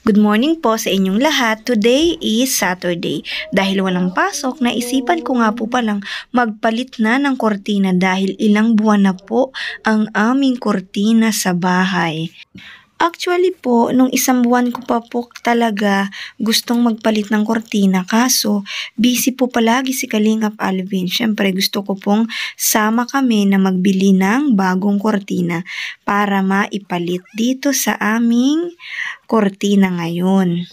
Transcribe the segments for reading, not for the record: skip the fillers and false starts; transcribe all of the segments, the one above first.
Good morning po sa inyong lahat. Today is Saturday. Dahil walang pasok, naisipan ko nga po palang magpalit na ng kortina dahil ilang buwan na po ang aming kortina sa bahay. Actually po, nung isang buwan ko pa po talaga gustong magpalit ng kortina kaso busy po palagi si Kalingap Alvin. Syempre gusto ko pong sama kami na magbili ng bagong kortina para maipalit dito sa aming kortina ngayon.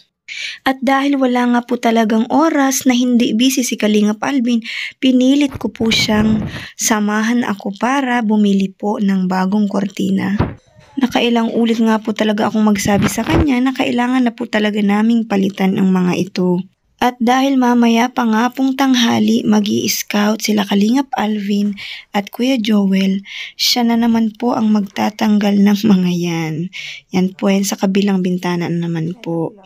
At dahil wala nga po talagang oras na hindi busy si Kalingap Alvin, pinilit ko po siyang samahan ako para bumili po ng bagong kortina. Nakailang ulit nga po talaga akong magsabi sa kanya na kailangan na po talaga naming palitan ang mga ito. At dahil mamaya pa nga pong tanghali mag-i-scout sila Kalingap Alvin at Kuya Joel, siya na naman po ang magtatanggal ng mga yan. Yan po yan sa kabilang bintana naman po.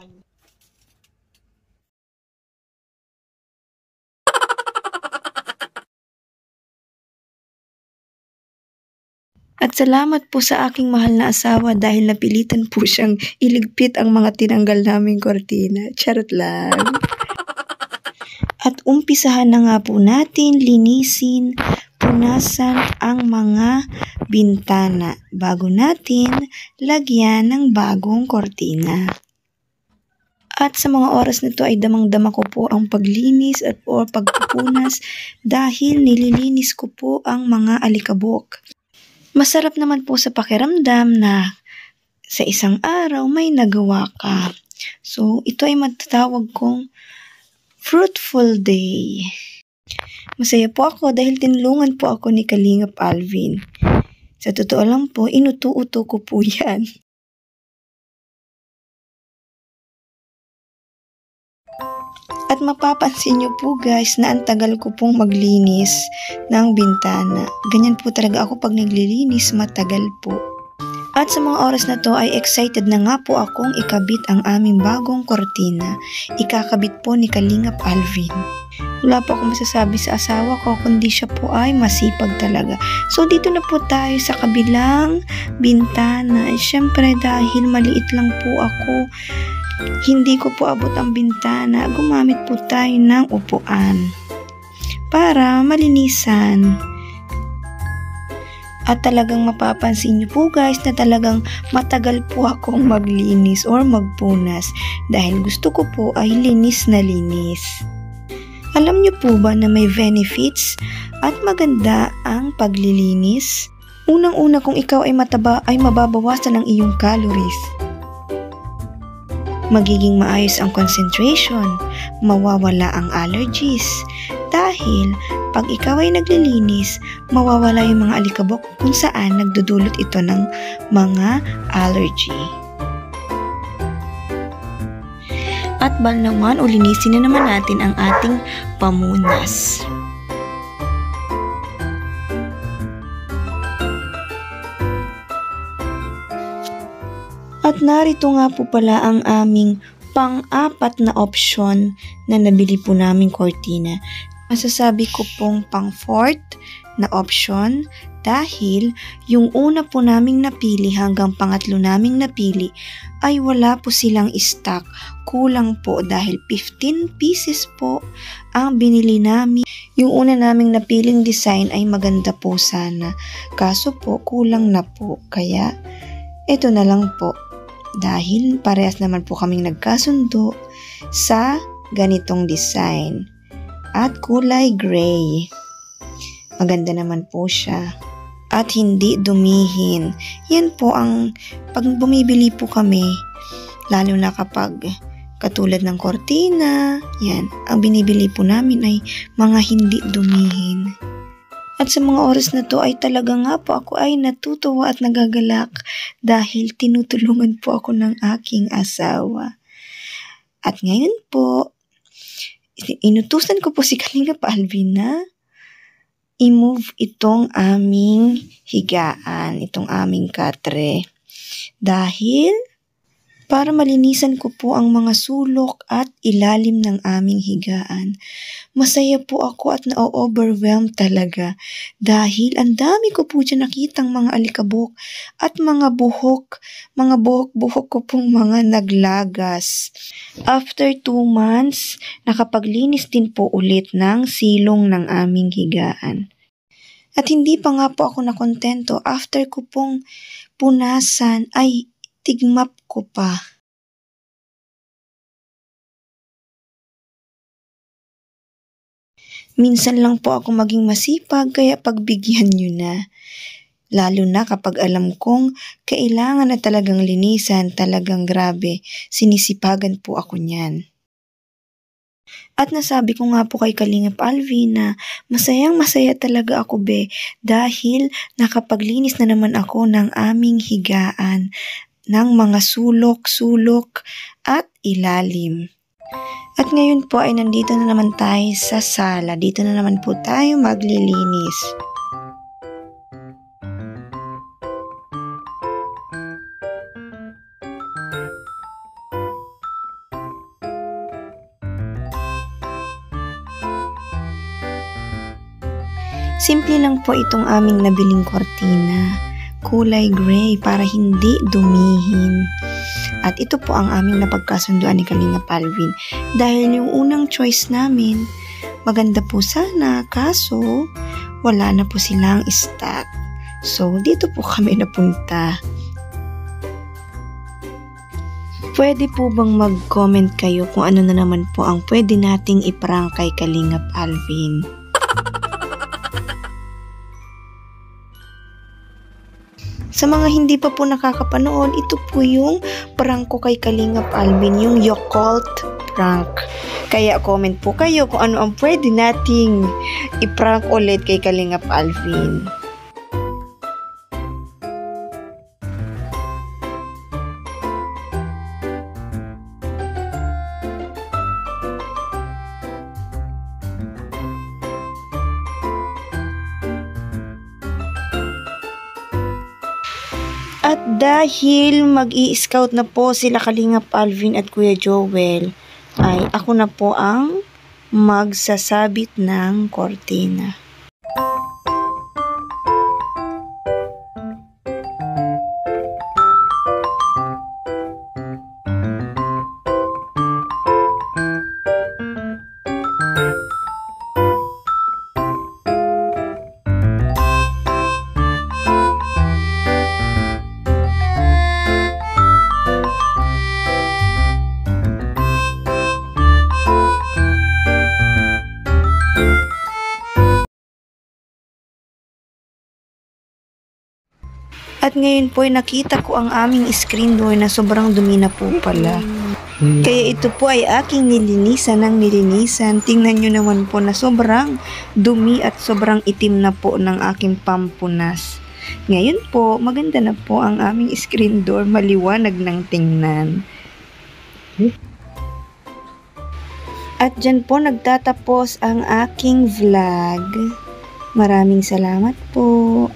At salamat po sa aking mahal na asawa dahil napilitan po siyang iligpit ang mga tinanggal naming kortina. Charot lang. At umpisahan na nga po natin linisin, punasan ang mga bintana bago natin lagyan ng bagong kortina. At sa mga oras na ito ay damang-dama ko po ang paglinis at o pagpupunas dahil nililinis ko po ang mga alikabok. Masarap naman po sa pakiramdam na sa isang araw may nagawa ka. So, ito ay matatawag kong fruitful day. Masaya po ako dahil tinulungan po ako ni Kalingap Alvin. Sa totoo lang po, inuto-uto ko po yan. At mapapansin nyo po guys na ang tagal ko pong maglinis ng bintana. Ganyan po talaga ako pag naglilinis, matagal po. At sa mga oras na to ay excited na nga po akong ikabit ang aming bagong kortina. Ikakabit po ni Kalingap Alvin. Wala po akong masasabi sa asawa ko kundi siya po ay masipag talaga. So dito na po tayo sa kabilang bintana. Siyempre dahil maliit lang po ako, hindi ko po abot ang bintana. Gumamit po tayo ng upuan para malinisan. At talagang mapapansin niyo po guys na talagang matagal po akong maglinis or magpunas dahil gusto ko po ay linis na linis. Alam niyo po ba na may benefits at maganda ang paglilinis? Unang-una kung ikaw ay mataba ay mababawasan ang iyong calories. Magiging maayos ang concentration, mawawala ang allergies. Dahil pag ikaw ay naglilinis, mawawala yung mga alikabok kung saan nagdudulot ito ng mga allergy. At bal naman, ulinisin na naman natin ang ating pamunas. At narito nga po pala ang aming pang-apat na option na nabili po naming kortina. Masasabi ko pong pang-fourth na option dahil yung una po naming napili hanggang pangatlo naming napili ay wala po silang stock. Kulang po dahil 15 pieces po ang binili namin. Yung una naming napiling design ay maganda po sana. Kaso po kulang na po. Kaya ito na lang po. Dahil parehas naman po kaming nagkasundo sa ganitong design at kulay gray. Maganda naman po siya at hindi dumihin. Yan po ang pag bumibili po kami, lalo na kapag katulad ng kortina, yan, ang binibili po namin ay mga hindi dumihin. At sa mga oras na to ay talaga nga po ako ay natutuwa at nagagalak dahil tinutulungan po ako ng aking asawa. At ngayon po, inutusan ko po si Kalingap Alvin na i-move itong aming higaan, itong aming katre. Dahil para malinisan ko po ang mga sulok at ilalim ng aming higaan. Masaya po ako at na-overwhelm talaga dahil ang dami ko po dyan nakitang mga alikabok at mga buhok-buhok ko pong mga naglagas. After 2 months, nakapaglinis din po ulit ng silong ng aming higaan. At hindi pa nga po ako nakontento, after ko pong punasan ay tigmap ko pa. Minsan lang po ako maging masipag kaya pagbigyan nyo na. Lalo na kapag alam kong kailangan na talagang linisan, talagang grabe, sinisipagan po ako niyan. At nasabi ko nga po kay Kalingap Alvin na masayang-masaya talaga ako dahil nakapaglinis na naman ako ng aming higaan, ng mga sulok at ilalim. At ngayon po ay nandito na naman tayo sa sala. Dito na naman po tayo maglilinis. Simple lang po itong aming nabiling kortina. Kulay gray para hindi dumihin. At ito po ang aming napagkasunduan ni Kalingap Alvin. Dahil yung unang choice namin, maganda po sana, kaso wala na po silang stock. So, dito po kami napunta. Pwede po bang mag-comment kayo kung ano na naman po ang pwede nating iprank kay Kalingap Alvin? Sa mga hindi pa po nakakapanood, ito po yung prank ko kay Kalingap Alvin, yung Yakult prank. Kaya comment po kayo kung ano ang pwede nating iprank ulit kay Kalingap Alvin. At dahil mag-i-scout na po sila Kalingap Alvin at Kuya Joel, ay ako na po ang magsasabit ng kortina. At ngayon po ay nakita ko ang aming screen door na sobrang dumi na po pala. Kaya ito po ay aking nilinisan ng nilinisan. Tingnan nyo naman po na sobrang dumi at sobrang itim na po ng aking pampunas. Ngayon po, maganda na po ang aming screen door. Maliwanag ng tingnan. At dyan po nagtatapos ang aking vlog. Maraming salamat po.